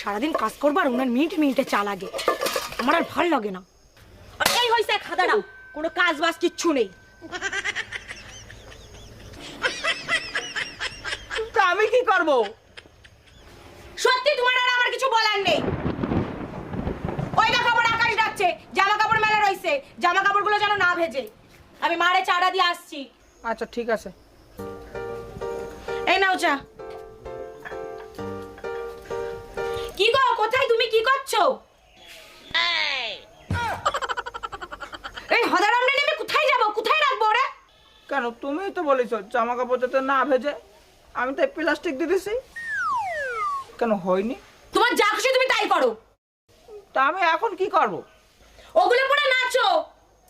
সারাদিন কাজ করবো আর ওনার মিনিটে মিনিটে চা লাগে, আমার আর ভাল লাগে না। আর এই হয়েছে খাদাটা, কোনো কাজ বাজ কিচ্ছু নেই। তা আমি কি করব? সত্যি তোমার আর আমার কিছু বলার নেই। ওই না খবর আকাশ ডাকছে, জামা কাপড় মেলা রইছে, জামা কাপড়গুলো যেন না ভেজে। আমি মারে চাটা দিয়ে আসছি। আচ্ছা ঠিক আছে। এই নাও চা। কি গো, কোথায় তুমি, কি করছো? এই হদারাম রে নেমে কোথায় যাব, কোথায় রাখবো ওরে? কেন, তুমিই তো বলেছো জামা কাপড় যাতে না ভেজে, আমি তাই প্লাস্টিক দিয়ে দিছি। কেন হয়নি? তোমার যা খুশি তুমি তাই করো। তা আমি এখন কি করব? ওগুলো পরে নাচো।